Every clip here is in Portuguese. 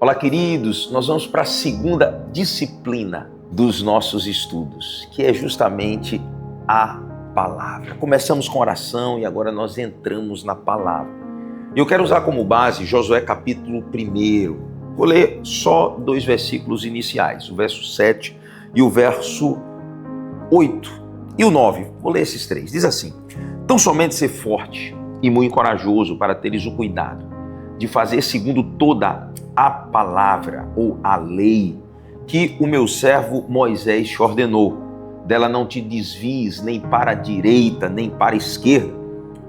Olá, queridos, nós vamos para a segunda disciplina dos nossos estudos, que é justamente a palavra. Começamos com oração e agora nós entramos na palavra. Eu quero usar como base Josué capítulo 1. Vou ler só 2 versículos iniciais, o verso 7 e o verso 8 e o 9. Vou ler esses 3. Diz assim: tão somente ser forte e muito corajoso para teres o cuidado de fazer segundo toda a palavra ou a lei que o meu servo Moisés te ordenou. Dela não te desvies nem para a direita, nem para a esquerda,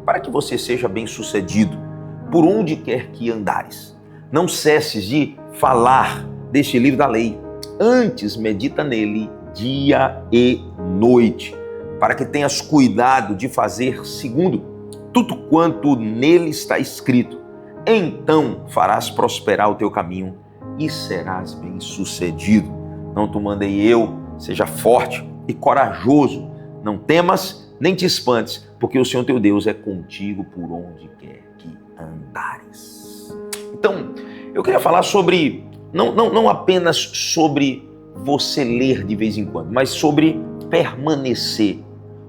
para que você seja bem-sucedido por onde quer que andares. Não cesses de falar deste livro da lei, antes medita nele dia e noite, para que tenhas cuidado de fazer segundo tudo quanto nele está escrito. Então farás prosperar o teu caminho e serás bem-sucedido. Não te mandei eu, seja forte e corajoso. Não temas, nem te espantes, porque o Senhor teu Deus é contigo por onde quer que andares. Então, eu queria falar sobre, não apenas sobre você ler de vez em quando, mas sobre permanecer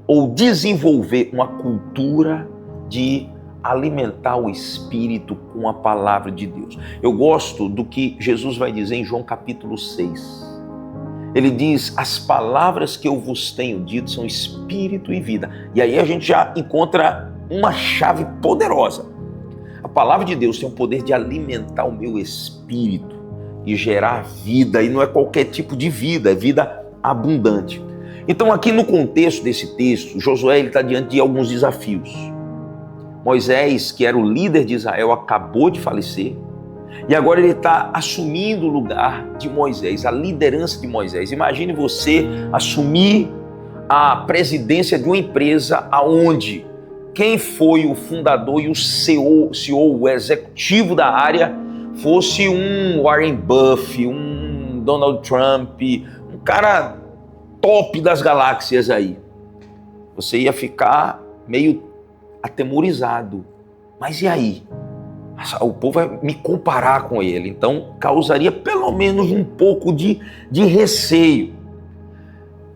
ou desenvolver uma cultura de alimentar o espírito com a palavra de Deus. Eu gosto do que Jesus vai dizer em João capítulo 6. Ele diz: as palavras que eu vos tenho dito são espírito e vida. E aí a gente já encontra uma chave poderosa. A palavra de Deus tem o poder de alimentar o meu espírito e gerar vida, e não é qualquer tipo de vida, é vida abundante. Então aqui no contexto desse texto, Josué está diante de alguns desafios. Moisés, que era o líder de Israel, acabou de falecer e agora ele está assumindo o lugar de Moisés, a liderança de Moisés. Imagine você assumir a presidência de uma empresa onde quem foi o fundador e o CEO, o executivo da área, fosse um Warren Buffett, um Donald Trump, um cara top das galáxias aí. Você ia ficar meio atemorizado. Mas e aí? O povo vai me comparar com ele, então causaria pelo menos um pouco de receio.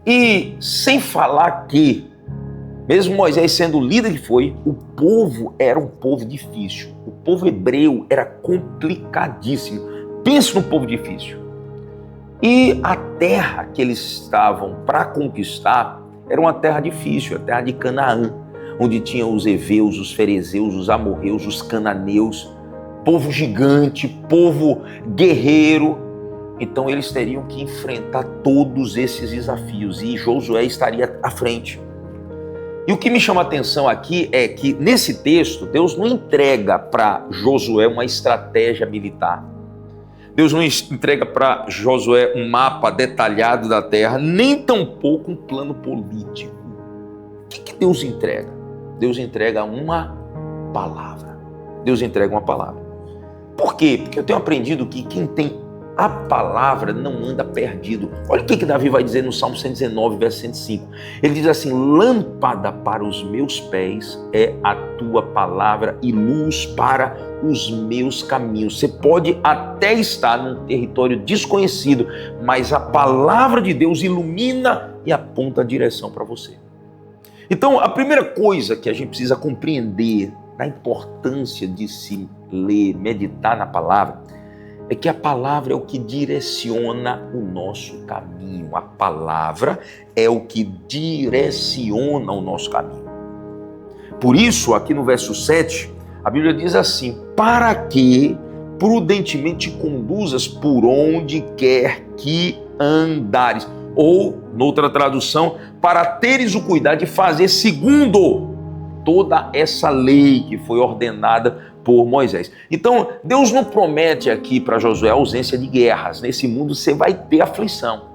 E sem falar que, mesmo Moisés sendo o líder que foi, o povo era um povo difícil. O povo hebreu era complicadíssimo. Pense no povo difícil. E a terra que eles estavam para conquistar era uma terra difícil, a terra de Canaã, onde tinham os heveus, os ferezeus, os amorreus, os cananeus, povo gigante, povo guerreiro. Então eles teriam que enfrentar todos esses desafios e Josué estaria à frente. E o que me chama a atenção aqui é que nesse texto Deus não entrega para Josué uma estratégia militar. Deus não entrega para Josué um mapa detalhado da terra, nem tampouco um plano político. O que Deus entrega? Deus entrega uma palavra. Deus entrega uma palavra. Por quê? Porque eu tenho aprendido que quem tem a palavra não anda perdido. Olha o que Davi vai dizer no Salmo 119, verso 105. Ele diz assim: lâmpada para os meus pés é a tua palavra e luz para os meus caminhos. Você pode até estar num território desconhecido, mas a palavra de Deus ilumina e aponta a direção para você. Então, a primeira coisa que a gente precisa compreender da importância de se ler, meditar na palavra, é que a palavra é o que direciona o nosso caminho. A palavra é o que direciona o nosso caminho. Por isso, aqui no verso 7, a Bíblia diz assim: para que prudentemente conduzas por onde quer que andares. Ou, noutra tradução, para teres o cuidado de fazer segundo toda essa lei que foi ordenada por Moisés. Então, Deus não promete aqui para Josué a ausência de guerras. Nesse mundo você vai ter aflição.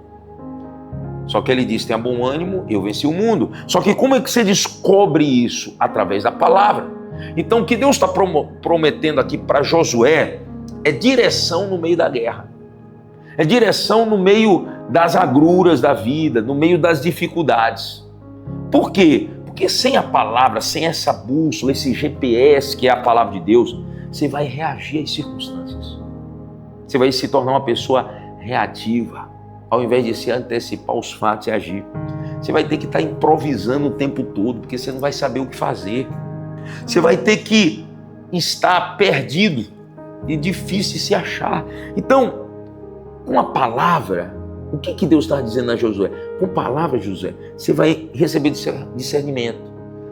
Só que ele diz: tenha bom ânimo, eu venci o mundo. Só que como é que você descobre isso? Através da palavra. Então, o que Deus está prometendo aqui para Josué é direção no meio da guerra. É direção no meio das agruras da vida, no meio das dificuldades. Por quê? Porque sem a palavra, sem essa bússola, esse GPS que é a palavra de Deus, você vai reagir às circunstâncias. Você vai se tornar uma pessoa reativa, ao invés de se antecipar os fatos e agir. Você vai ter que estar improvisando o tempo todo, porque você não vai saber o que fazer. Você vai ter que estar perdido e difícil de se achar. Então, com a palavra, o que Deus está dizendo a Josué? Com palavra, Josué, você vai receber discernimento.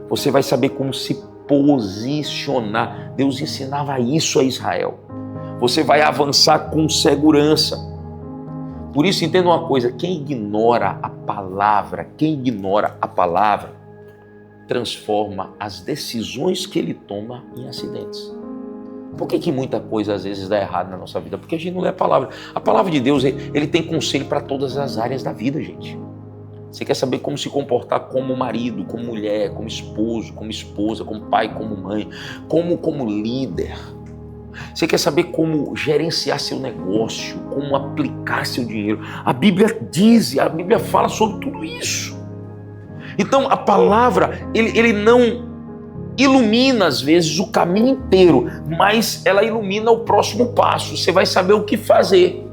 Você vai saber como se posicionar. Deus ensinava isso a Israel. Você vai avançar com segurança. Por isso, entenda uma coisa, quem ignora a palavra, transforma as decisões que ele toma em acidentes. Por que muita coisa às vezes dá errado na nossa vida? Porque a gente não lê a palavra. A palavra de Deus, ele tem conselho para todas as áreas da vida, gente. Você quer saber como se comportar como marido, como mulher, como esposo, como esposa, como pai, como mãe, como líder. Você quer saber como gerenciar seu negócio, como aplicar seu dinheiro. A Bíblia fala sobre tudo isso. Então a palavra, ele não ilumina às vezes o caminho inteiro, mas ela ilumina o próximo passo. Você vai saber o que fazer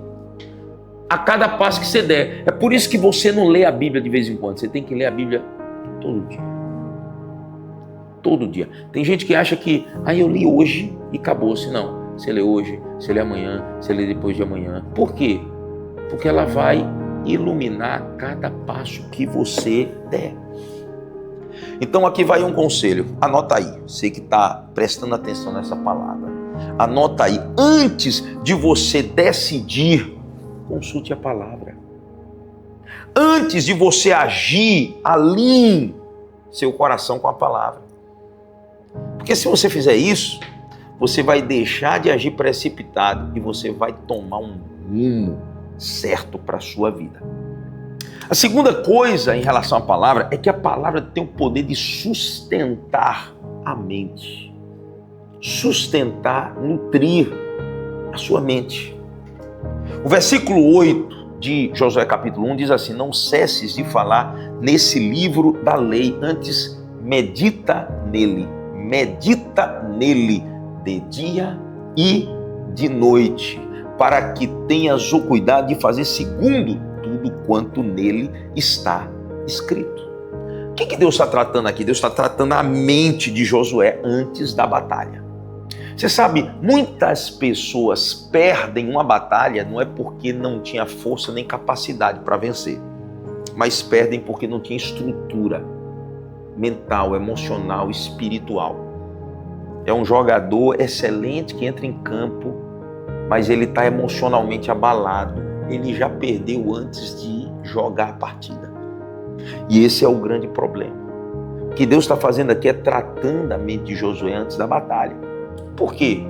a cada passo que você der. É por isso que você não lê a Bíblia de vez em quando. Você tem que ler a Bíblia todo dia. Todo dia. Tem gente que acha que eu li hoje e acabou-se. Não. Você lê hoje, você lê amanhã, você lê depois de amanhã. Por quê? Porque ela vai iluminar cada passo que você der. Então aqui vai um conselho, anota aí, você que está prestando atenção nessa palavra, anota aí, antes de você decidir, consulte a palavra. Antes de você agir, alinhe seu coração com a palavra. Porque se você fizer isso, você vai deixar de agir precipitado e você vai tomar um rumo certo para a sua vida. A segunda coisa em relação à palavra é que a palavra tem o poder de sustentar a mente. Sustentar, nutrir a sua mente. O versículo 8 de Josué capítulo 1 diz assim: não cesses de falar nesse livro da lei, antes medita nele de dia e de noite, para que tenhas o cuidado de fazer segundo tudo quanto nele está escrito. O que Deus está tratando aqui? Deus está tratando a mente de Josué antes da batalha. Você sabe, muitas pessoas perdem uma batalha não é porque não tinha força nem capacidade para vencer, mas perdem porque não tinha estrutura mental, emocional, espiritual. É um jogador excelente que entra em campo, mas ele está emocionalmente abalado. Ele já perdeu antes de jogar a partida. E esse é o grande problema. O que Deus está fazendo aqui é tratando a mente de Josué antes da batalha. Por quê?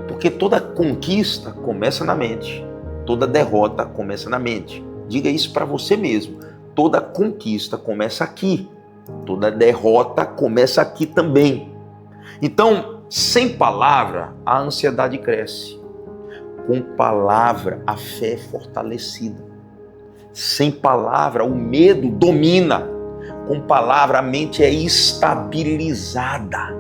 Porque toda conquista começa na mente. Toda derrota começa na mente. Diga isso para você mesmo. Toda conquista começa aqui. Toda derrota começa aqui também. Então, sem palavra, a ansiedade cresce. Com palavra, a fé é fortalecida. Sem palavra, o medo domina. Com palavra, a mente é estabilizada.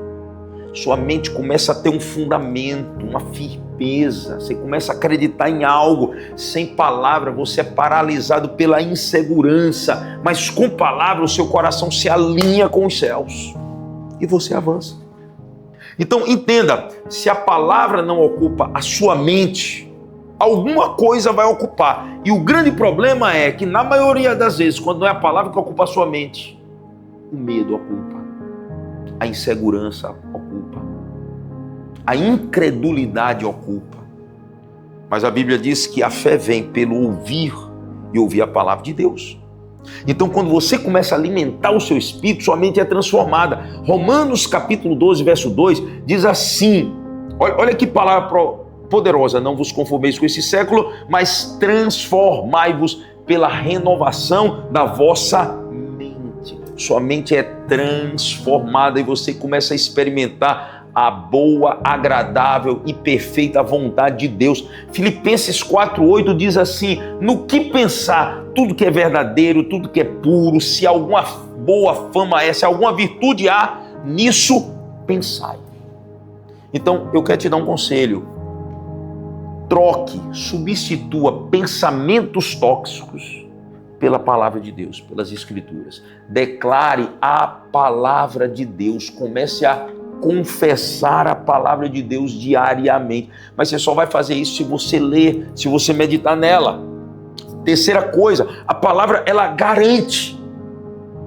Sua mente começa a ter um fundamento, uma firmeza. Você começa a acreditar em algo. Sem palavra, você é paralisado pela insegurança. Mas com palavra, o seu coração se alinha com os céus. E você avança. Então entenda, se a palavra não ocupa a sua mente, alguma coisa vai ocupar. E o grande problema é que na maioria das vezes, quando não é a palavra que ocupa a sua mente, o medo ocupa, a insegurança ocupa, a incredulidade ocupa. Mas a Bíblia diz que a fé vem pelo ouvir e ouvir a palavra de Deus. Então, quando você começa a alimentar o seu espírito, sua mente é transformada. Romanos capítulo 12, verso 2, diz assim, olha que palavra poderosa: não vos conformeis com esse século, mas transformai-vos pela renovação da vossa mente. Sua mente é transformada e você começa a experimentar a boa, agradável e perfeita vontade de Deus. Filipenses 4:8 diz assim: no que pensar, tudo que é verdadeiro, tudo que é puro, se alguma boa fama é, se alguma virtude há, nisso pensai. Então eu quero te dar um conselho. troque, substitua pensamentos tóxicos pela palavra de Deus, pelas Escrituras. Declare a palavra de Deus, comece a confessar a palavra de Deus diariamente. Mas você só vai fazer isso se você ler, se você meditar nela. Terceira coisa, a palavra ela garante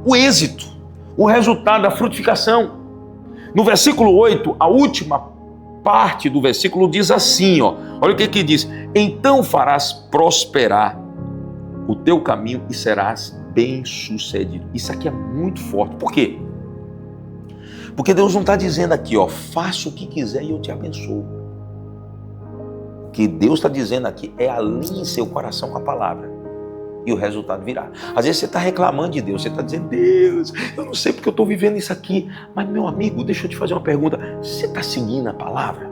o êxito, o resultado, a frutificação. No versículo 8, a última parte do versículo diz assim, olha o que diz: então farás prosperar o teu caminho e serás bem-sucedido. Isso aqui é muito forte. Por quê? Porque Deus não está dizendo aqui, faça o que quiser e eu te abençoo. O que Deus está dizendo aqui é alinhe seu coração com a palavra e o resultado virá. Às vezes você está reclamando de Deus, você está dizendo: Deus, eu não sei porque eu estou vivendo isso aqui. Mas, meu amigo, deixa eu te fazer uma pergunta. Você está seguindo a palavra?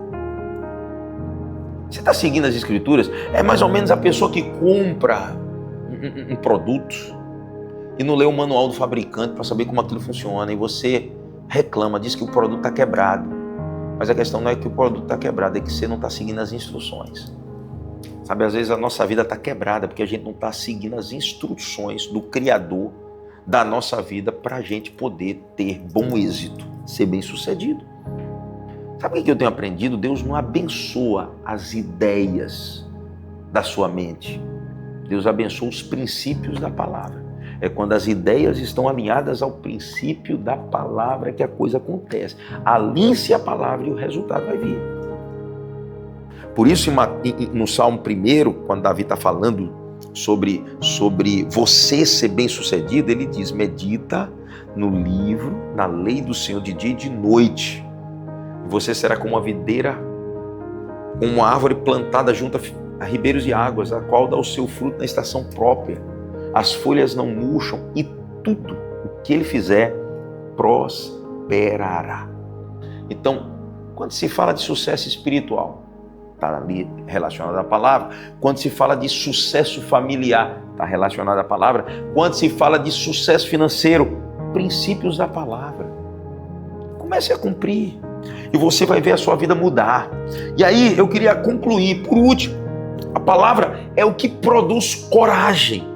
Você está seguindo as Escrituras? É mais ou menos a pessoa que compra um produto e não lê o manual do fabricante para saber como aquilo funciona, e você reclama, diz que o produto está quebrado. Mas a questão não é que o produto está quebrado, é que você não está seguindo as instruções. Sabe, às vezes a nossa vida está quebrada porque a gente não está seguindo as instruções do Criador da nossa vida para a gente poder ter bom êxito, ser bem sucedido. Sabe o que eu tenho aprendido? Deus não abençoa as ideias da sua mente. Deus abençoa os princípios da palavra. É quando as ideias estão alinhadas ao princípio da palavra que a coisa acontece. Alinhe-se a palavra e o resultado vai vir. Por isso, no Salmo 1, quando Davi está falando sobre você ser bem-sucedido, ele diz: medita no livro, na lei do Senhor de dia e de noite. Você será como uma videira, como uma árvore plantada junto a ribeiros de águas, a qual dá o seu fruto na estação própria. As folhas não murcham e tudo o que ele fizer prosperará. Então, quando se fala de sucesso espiritual, está ali relacionado à palavra. Quando se fala de sucesso familiar, está relacionado à palavra. Quando se fala de sucesso financeiro, princípios da palavra. Comece a cumprir e você vai ver a sua vida mudar. E aí eu queria concluir, por último, a palavra é o que produz coragem.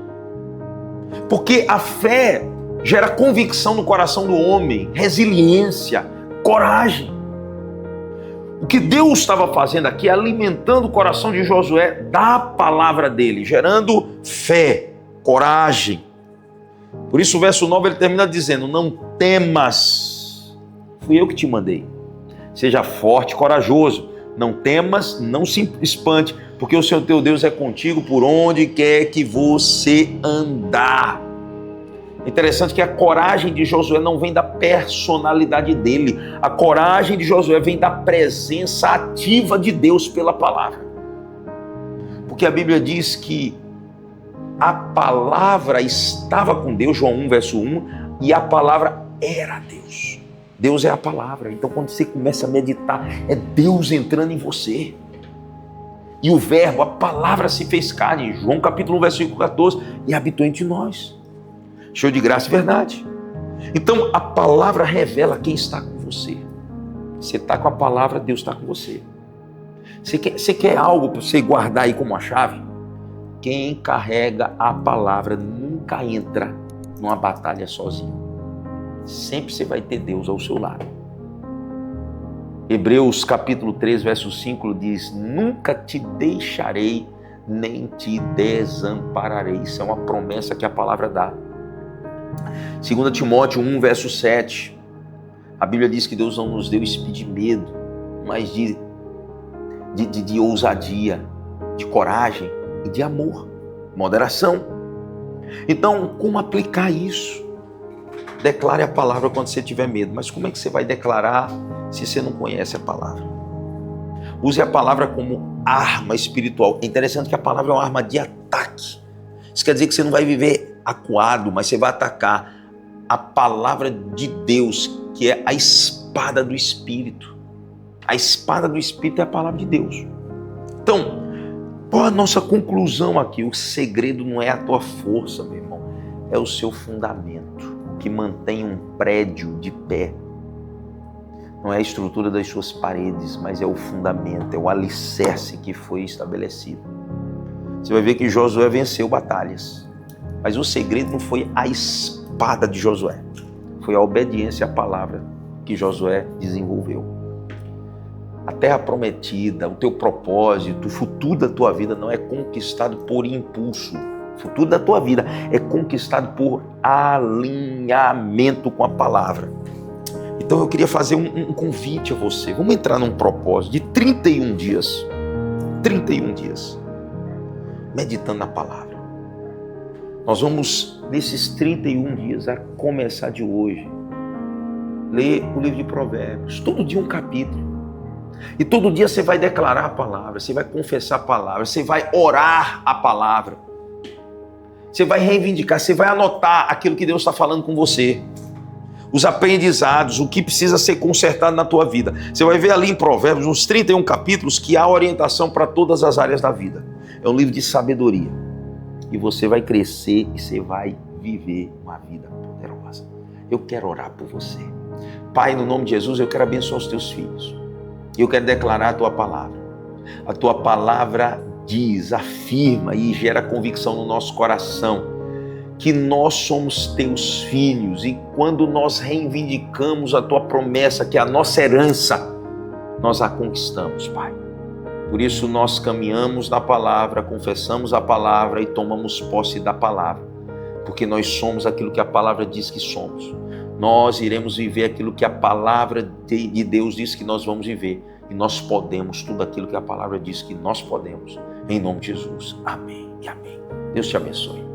Porque a fé gera convicção no coração do homem, resiliência, coragem. O que Deus estava fazendo aqui é alimentando o coração de Josué da palavra dele, gerando fé, coragem. Por isso o verso 9 ele termina dizendo: não temas, fui eu que te mandei. Seja forte e corajoso, não temas, não se espante, porque o Senhor teu Deus é contigo por onde quer que você andar. Interessante que a coragem de Josué não vem da personalidade dele. A coragem de Josué vem da presença ativa de Deus pela palavra. Porque a Bíblia diz que a palavra estava com Deus, João 1, verso 1, e a palavra era Deus. Deus é a palavra. Então quando você começa a meditar, é Deus entrando em você. E o verbo, a palavra se fez carne, João capítulo 1, versículo 14, e habitou entre nós. Cheio de graça e verdade. Então a palavra revela quem está com você. Você está com a palavra, Deus está com você. Você quer algo para você guardar aí como uma chave? Quem carrega a palavra nunca entra numa batalha sozinho. Sempre você vai ter Deus ao seu lado. Hebreus capítulo 3, verso 5 diz: nunca te deixarei, nem te desampararei. Isso é uma promessa que a palavra dá. 2 Timóteo 1, verso 7, a Bíblia diz que Deus não nos deu espírito de medo, mas de ousadia, de coragem e de amor, moderação. Então, como aplicar isso? Declare a palavra quando você tiver medo, mas como é que você vai declarar se você não conhece a palavra? Use a palavra como arma espiritual. É interessante que a palavra é uma arma de ataque. Isso quer dizer que você não vai viver acuado, mas você vai atacar a palavra de Deus, que é a espada do Espírito. A espada do Espírito é a palavra de Deus. Então, qual a nossa conclusão aqui? O segredo não é a tua força, meu irmão, é o seu fundamento, que mantém um prédio de pé. não é a estrutura das suas paredes, mas é o fundamento, é o alicerce que foi estabelecido. Você vai ver que Josué venceu batalhas, mas o segredo não foi a espada de Josué, foi a obediência à palavra que Josué desenvolveu. A terra prometida, o teu propósito, o futuro da tua vida não é conquistado por impulso. O futuro da tua vida é conquistado por alinhamento com a palavra. Então eu queria fazer um convite a você. Vamos entrar num propósito de 31 dias. 31 dias. Meditando na palavra. Nós vamos, nesses 31 dias, a começar de hoje, ler o livro de Provérbios. Todo dia um capítulo. E todo dia você vai declarar a palavra, você vai confessar a palavra, você vai orar a palavra. Você vai reivindicar, você vai anotar aquilo que Deus está falando com você. Os aprendizados, o que precisa ser consertado na tua vida. Você vai ver ali em Provérbios, uns 31 capítulos, que há orientação para todas as áreas da vida. É um livro de sabedoria. E você vai crescer e você vai viver uma vida poderosa. Eu quero orar por você. Pai, no nome de Jesus, eu quero abençoar os teus filhos. Eu quero declarar a tua palavra. A tua palavra diz, afirma e gera convicção no nosso coração que nós somos teus filhos, e quando nós reivindicamos a tua promessa, que é a nossa herança, nós a conquistamos, Pai. Por isso nós caminhamos na palavra, confessamos a palavra e tomamos posse da palavra, porque nós somos aquilo que a palavra diz que somos. Nós iremos viver aquilo que a palavra de Deus diz que nós vamos viver, e nós podemos tudo aquilo que a palavra diz que nós podemos, em nome de Jesus. Amém e amém. Deus te abençoe.